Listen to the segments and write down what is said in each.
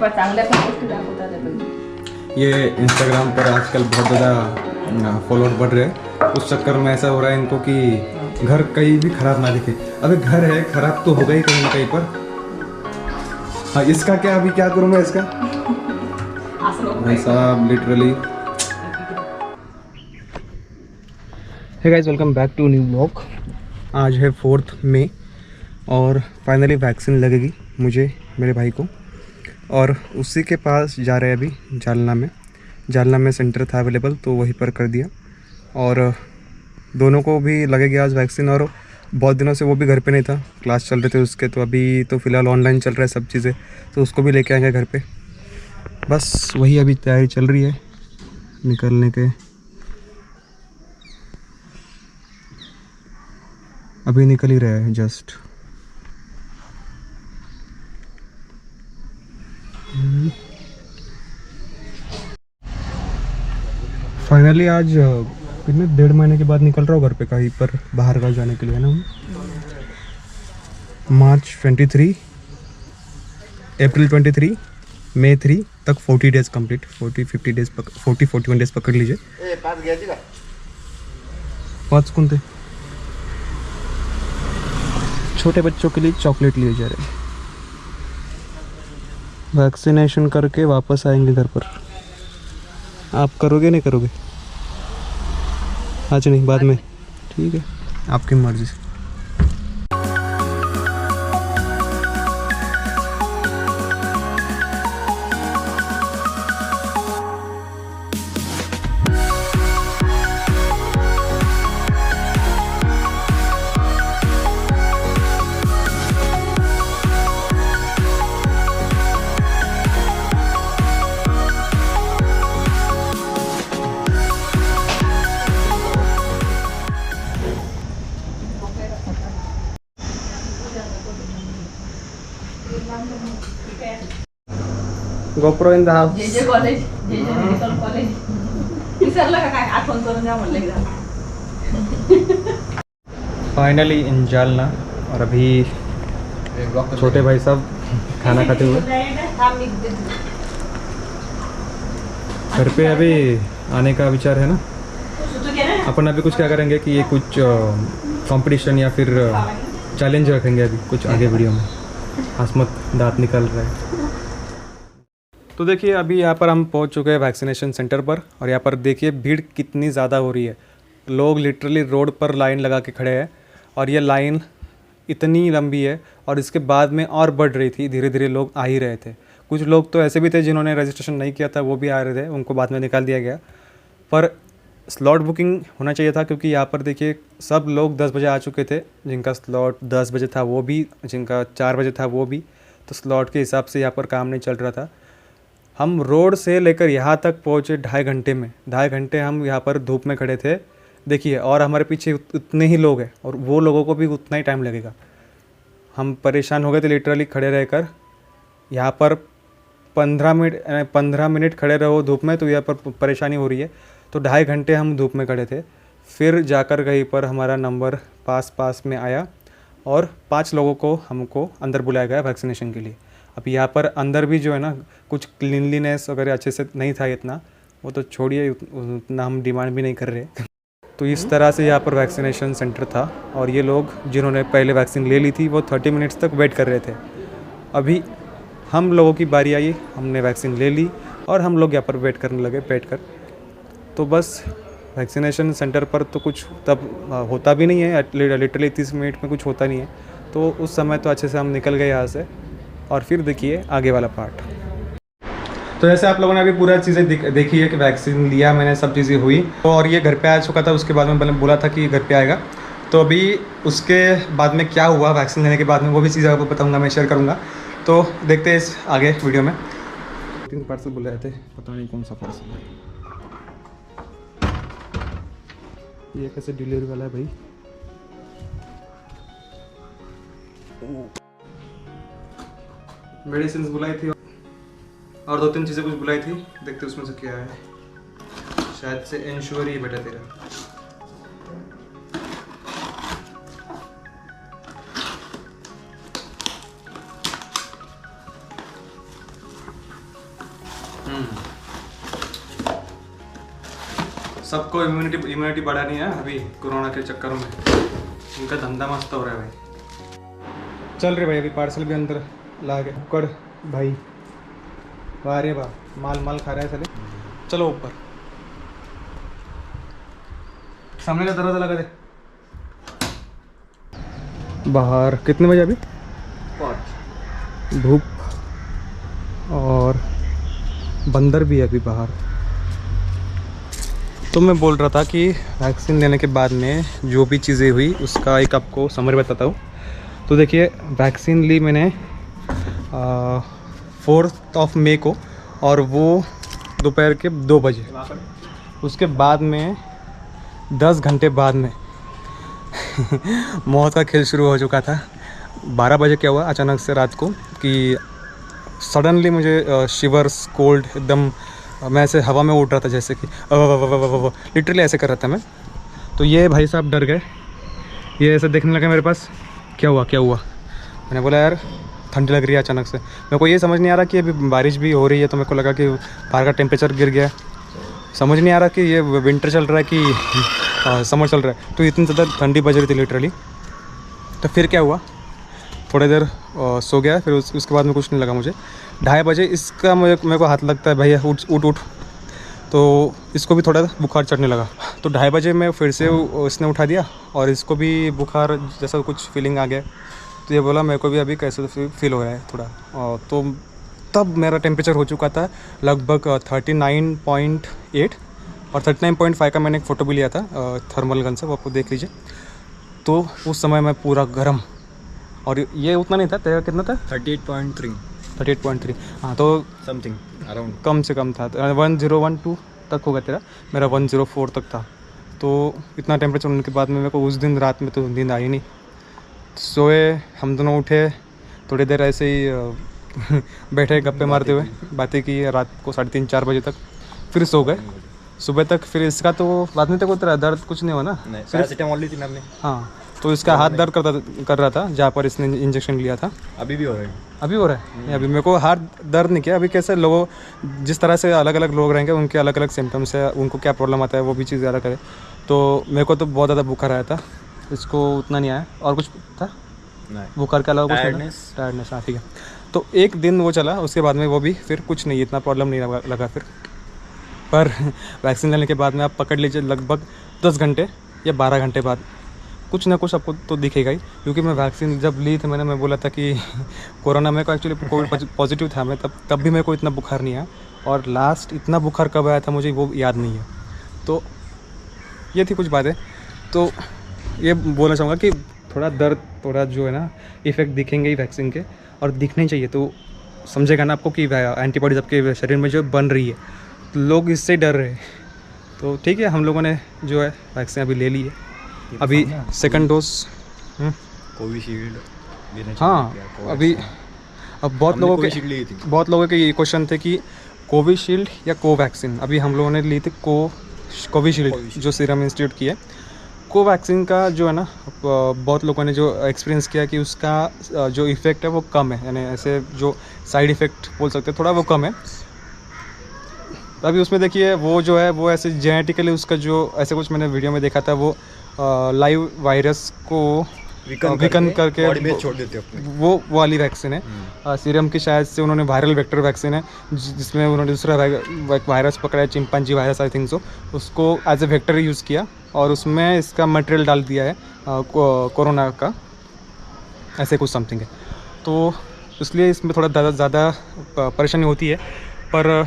पर चांगल्या पण गोष्टी दाखवतात आहे. ये इंस्टाग्राम पर आजकल बहुत ज़्यादा फॉलोअर बढ़ रहे हैं, उस चक्कर में ऐसा हो रहा है इनको कि घर कहीं भी खराब ना दिखे. अबे घर है खराब तो होगा ही कहीं ना कहीं पर. हाँ इसका क्या अभी क्या करूँ मैं इसका भाई साहब literally. Hey guys welcome back to new blog. आज है 4 मई और फाइनली वैक्सीन लगेगी मुझे, मेरे भाई को, और उसी के पास जा रहे हैं अभी. जालना में सेंटर था अवेलेबल तो वहीं पर कर दिया. और दोनों को भी लगेगी आज वैक्सीन. और बहुत दिनों से वो भी घर पे नहीं था, क्लास चल रहे थे उसके, तो अभी तो फ़िलहाल ऑनलाइन चल रहा है सब चीज़ें, तो उसको भी लेके आएंगे घर पे. बस वही अभी तैयारी चल रही है निकलने के. अभी निकल ही रहा है जस्ट. फाइनली आज कितने 1.5 महीने के बाद निकल रहा हूँ घर पे कहीं पर बाहर का जाने के लिए, है ना. मार्च 23, अप्रैल 23, मई 3 तक 40 डेज कंप्लीट. 40-50 डेज 40-41 डेज पकड़ लीजिए. 5 कोणते छोटे बच्चों के लिए चॉकलेट लिए जा रहे हैं. वैक्सीनेशन करके वापस आएंगे घर पर. आप करोगे नहीं करोगे? आज नहीं, बाद में. ठीक है, आपकी मर्जी से. GoPro in the house. J college, J medical college. विसरलं का काय? आठवण करून द्या म्हणलं एकदा. Finally in Jalna. और अभी छोटे भाई साहब खाना खाते हुए घर पे अभी आने का विचार है ना. अपन अभी कुछ क्या करेंगे कि ये कुछ कंपटीशन या फिर चैलेंज रखेंगे अभी कुछ आगे वीडियो में. हंसमत दांत निकल रहा है. तो देखिए अभी यहाँ पर हम पहुँच चुके हैं वैक्सीनेशन सेंटर पर. और यहाँ पर देखिए भीड़ कितनी ज़्यादा हो रही है. लोग लिटरली रोड पर लाइन लगा के खड़े हैं. और ये लाइन इतनी लंबी है और इसके बाद में और बढ़ रही थी. धीरे धीरे लोग आ ही रहे थे. कुछ लोग तो ऐसे भी थे जिन्होंने रजिस्ट्रेशन नहीं किया था, वो भी आ रहे थे, उनको बाद में निकाल दिया गया. पर स्लॉट बुकिंग होना चाहिए था, क्योंकि यहाँ पर देखिए सब लोग 10 बजे आ चुके थे. जिनका स्लॉट 10 बजे था वो भी, जिनका 4 बजे था वो भी. तो स्लॉट के हिसाब से यहाँ पर काम नहीं चल रहा था. हम रोड से लेकर यहाँ तक पहुँचे 2.5 घंटे में. 2.5 घंटे हम यहाँ पर धूप में खड़े थे देखिए. और हमारे पीछे उतने ही लोग हैं और वो लोगों को भी उतना ही टाइम लगेगा. हम परेशान हो गए थे लिटरली खड़े रहकर. यहाँ पर 15 मिनट खड़े रहो धूप में तो यहाँ पर परेशानी हो रही है. तो 2.5 घंटे हम धूप में खड़े थे. फिर जाकर कहीं पर हमारा नंबर पास में आया और 5 लोगों को हमको अंदर बुलाया गया वैक्सीनेशन के लिए. अब यहाँ पर अंदर भी जो है ना कुछ क्लीनलीनेस वगैरह अच्छे से नहीं था इतना, वो तो छोड़िए, उतना हम डिमांड भी नहीं कर रहे. तो इस तरह से यहाँ पर वैक्सीनेशन सेंटर था. और ये लोग जिन्होंने पहले वैक्सीन ले ली थी वो 30 मिनट्स तक वेट कर रहे थे. अभी हम लोगों की बारी आई, हमने वैक्सीन ले ली और हम लोग यहाँ पर वेट करने लगे बैठ कर. तो बस वैक्सीनेशन सेंटर पर तो कुछ तब होता भी नहीं है. लिटरली 30 मिनट में कुछ होता नहीं है. तो उस समय तो अच्छे से हम निकल गए यहाँ से. और फिर देखिए आगे वाला पार्ट. तो जैसे आप लोगों ने अभी पूरा चीज़ें देखी है कि वैक्सीन लिया मैंने, सब चीज़ें हुई. और ये घर पे आ चुका था. उसके बाद में मैंने बोला था कि घर पे आएगा. तो अभी उसके बाद में क्या हुआ वैक्सीन लेने के बाद में, वो भी चीज़ें आपको बताऊंगा, मैं शेयर करूंगा. तो देखते हैं इस आगे वीडियो में. 3 पार्सल बुलाए थे, पता नहीं कौन सा पार्सल है. ये कैसे डिलीवरी वाला है भाई. मेडिसिन बुलाई थी और 2-3 चीज़ें कुछ बुलाई थी. देखते उसमें से क्या है. शायद से इंश्योर ही बेटा तेरा. सबको इम्यूनिटी बढ़ानी है अभी कोरोना के चक्कर में। उनका धंधा मस्त हो रहा है भाई। चल रहे भाई, अभी पार्सल भी अंदर ला के कर भाई। वाह रे वाह, माल खा रहा है चले। चलो ऊपर, सामने का दरवाजा लगा दे। बाहर कितने बजे अभी? 5। धूप और बंदर भी है अभी बाहर। तो मैं बोल रहा था कि वैक्सीन लेने के बाद में जो भी चीज़ें हुई उसका एक आपको समरी बताता हूँ। तो देखिए, वैक्सीन ली मैंने 4 मई को, और वो दोपहर के 2 बजे। उसके बाद में 10 घंटे बाद में मौत का खेल शुरू हो चुका था। 12 बजे क्या हुआ अचानक से रात को कि सडनली मुझे शिवर्स, कोल्ड, एकदम मैं ऐसे हवा में उड़ रहा था, जैसे कि लिटरली ऐसे कर रहा था मैं। तो ये भाई साहब डर गए, ये ऐसे देखने लगे मेरे पास, क्या हुआ। मैंने बोला यार ठंडी लग रही है अचानक से। मेरे को ये समझ नहीं आ रहा कि अभी बारिश भी हो रही है, तो मेरे को लगा कि बाहर का टेम्परेचर गिर गया। समझ नहीं आ रहा कि ये विंटर चल रहा है कि समर चल रहा है। तो इतनी ज़्यादा ठंडी बज रही थी लिटरली। तो फिर क्या हुआ, थोड़ी देर सो गया, फिर उसके बाद में कुछ नहीं लगा मुझे। 2:30 बजे इसका मेरे को हाथ लगता है, भैया उठ। तो इसको भी थोड़ा बुखार चढ़ने लगा। तो 2:30 बजे मैं फिर से इसने उठा दिया, और इसको भी बुखार जैसा कुछ फीलिंग आ गया। तो ये बोला मेरे को भी अभी कैसे फील हो रहा है थोड़ा। तो तब मेरा टेम्परेचर हो चुका था लगभग 39.8, और 39.5 का मैंने एक फ़ोटो भी लिया था थर्मल गन से, वो आपको देख लीजिए। तो उस समय मैं पूरा गर्म, और ये उतना नहीं था। तेरा कितना था? 38.3। हाँ, तो समथिंग अराउंड कम से कम था। 1012 तक होगा तेरा, मेरा 104 तक था। तो इतना टेम्परेचर होने के बाद में मेरे को उस दिन रात में तो नींद आई नहीं। सोए, हम दोनों उठे, थोड़ी देर ऐसे ही बैठे गप्पे मारते हुए बातें की रात को 3:30-4 बजे तक। फिर सो गए सुबह तक। फिर इसका तो बाद में तक उतरा, दर्द कुछ नहीं हुआ ना। पैरासिटामोल ली थी ना आपने? हाँ, तो इसका हाथ दर्द कर रहा था जहाँ पर इसने इंजेक्शन लिया था। अभी भी हो रहा है? अभी हो रहा है नहीं, अभी मेरे को हाथ दर्द नहीं किया। अभी कैसे लोगों, जिस तरह से अलग अलग लोग रहेंगे उनके अलग अलग सिम्टम्स है, उनको क्या प्रॉब्लम आता है वो भी चीज़ ज़्यादा करे। तो मेरे को तो बहुत ज़्यादा बुखार आया था, इसको उतना नहीं आया। और कुछ था बुखार के अलावा कुछ? टायर्डनेस। हाँ ठीक है। तो एक दिन वो चला, उसके बाद में वो भी फिर कुछ नहीं, इतना प्रॉब्लम नहीं लगा फिर। पर वैक्सीन लेने के बाद में आप पकड़ लीजिए लगभग 10 घंटे या 12 घंटे बाद कुछ ना कुछ आपको तो दिखेगा ही। क्योंकि मैं वैक्सीन जब ली थी, मैं बोला था कि कोरोना में को एक्चुअली कोविड पॉजिटिव था मैं, तब भी मेरे को इतना बुखार नहीं आया। और लास्ट इतना बुखार कब आया था मुझे वो याद नहीं है। तो ये थी कुछ बातें। तो ये बोलना चाहूँगा कि थोड़ा दर्द, थोड़ा जो है ना इफ़ेक्ट दिखेंगे ही वैक्सीन के, और दिखने चाहिए। तो समझेगा ना आपको कि एंटीबॉडीज आपके शरीर में जो बन रही है, तो लोग इससे डर रहे हैं। तो ठीक है, हम लोगों ने जो है वैक्सीन अभी ले ली है। अभी सेकंड डोज कोविशील्ड। हाँ, अभी अब बहुत लोगों के ये क्वेश्चन थे कि कोविशील्ड या कोवैक्सीन। अभी हम लोगों ने ली थी कोविशील्ड, जो सीरम इंस्टीट्यूट की है। कोवैक्सीन का जो है ना, बहुत लोगों ने जो एक्सपीरियंस किया कि उसका जो इफ़ेक्ट है वो कम है, यानी ऐसे जो साइड इफ़ेक्ट बोल सकते हैं थोड़ा वो कम है। अभी उसमें देखिए वो जो है वो ऐसे जेनेटिकली उसका जो ऐसे कुछ मैंने वीडियो में देखा था, वो लाइव वायरस को वीकन करके छोड़ देते हैं। वो वाली वैक्सीन है। सीरम की शायद से उन्होंने वायरल वेक्टर वैक्सीन है, जिसमें उन्होंने दूसरा वायरस पकड़ा है, chimpanzee virus I think so, उसको एज ए वेक्टर यूज़ किया और उसमें इसका मटेरियल डाल दिया है कोरोना का, ऐसे कुछ समथिंग है। तो इसलिए इसमें थोड़ा ज़्यादा परेशानी होती है, पर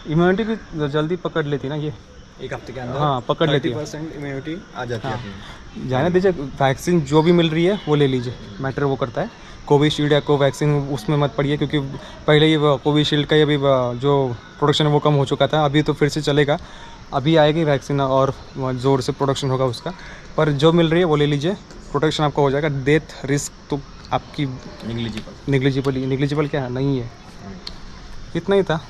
इम्यूनिटी भी जल्दी पकड़ लेती है ना ये, एक हफ्ते के अंदर। हाँ, पकड़ लेती है, 30% इम्यूनिटी आ जाती है। हाँ, जाने दीजिए। वैक्सीन जो भी मिल रही है वो ले लीजिए, मैटर वो करता है। कोविशील्ड या कोवैक्सीन उसमें मत पड़िए, क्योंकि पहले ही कोविशील्ड का अभी जो प्रोडक्शन है वो कम हो चुका था। अभी तो फिर से चलेगा, अभी आएगी वैक्सीन और ज़ोर से प्रोडक्शन होगा उसका। पर जो मिल रही है वो ले लीजिए, प्रोटेक्शन आपका हो जाएगा। डेथ रिस्क तो आपकी निग्लिजिबल क्या है, नहीं है। इतना ही था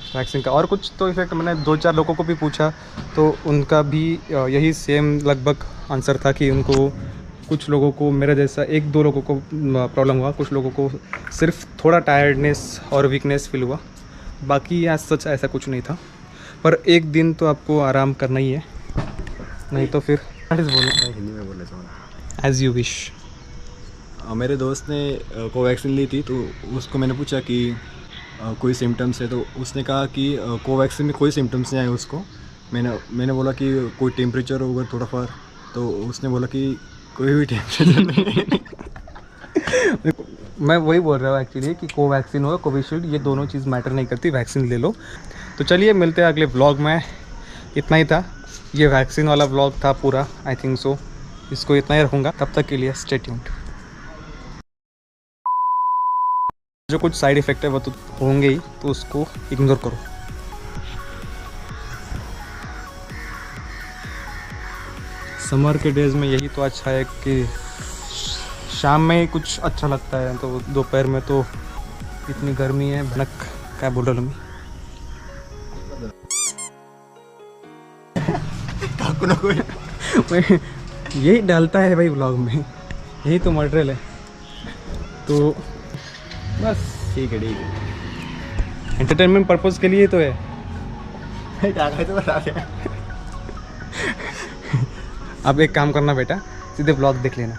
वैक्सीन का। और कुछ तो इफेक्ट मैंने 2-4 लोगों को भी पूछा, तो उनका भी यही सेम लगभग आंसर था कि उनको, कुछ लोगों को मेरे जैसा 1-2 लोगों को प्रॉब्लम हुआ, कुछ लोगों को सिर्फ थोड़ा टायर्डनेस और वीकनेस फील हुआ, बाकी आज सच ऐसा कुछ नहीं था। पर एक दिन तो आपको आराम करना ही है, नहीं तो फिर बोलना मैं हिंदी में बोलना चाहूँगा। As you wish. मेरे दोस्त ने कोवैक्सीन ली थी, तो उसको मैंने पूछा कि कोई सिम्टम्स है, तो उसने कहा कि कोवैक्सीन में कोई सिम्टम्स नहीं आए उसको। मैंने बोला कि कोई टेम्परेचर होगा थोड़ा फार, तो उसने बोला कि कोई भी टेम्परेचर नहीं। मैं वही बोल रहा हूँ एक्चुअली कि कोवैक्सीन हो कोविशील्ड, ये दोनों चीज़ मैटर नहीं करती, वैक्सीन ले लो। तो चलिए मिलते हैं अगले व्लॉग में। इतना ही था, ये वैक्सीन वाला व्लॉग था पूरा, आई थिंक सो। इसको इतना ही रखूँगा, तब तक के लिए स्टे ट्यून्ड। जो कुछ साइड इफ़ेक्ट है वो तो होंगे ही, तो उसको इग्नोर करो। समर के डेज़ में यही तो अच्छा है कि शाम में ही कुछ अच्छा लगता है, तो दोपहर में तो इतनी गर्मी है भनक, क्या बोल रहा हूँ मैं। यही डालता है भाई व्लॉग में, यही तो मटेरियल है, तो बस ठीक है। एंटरटेनमेंट पर्पज़ के लिए तो है। तो बता दे। अब एक काम करना बेटा, सीधे व्लॉग देख लेना।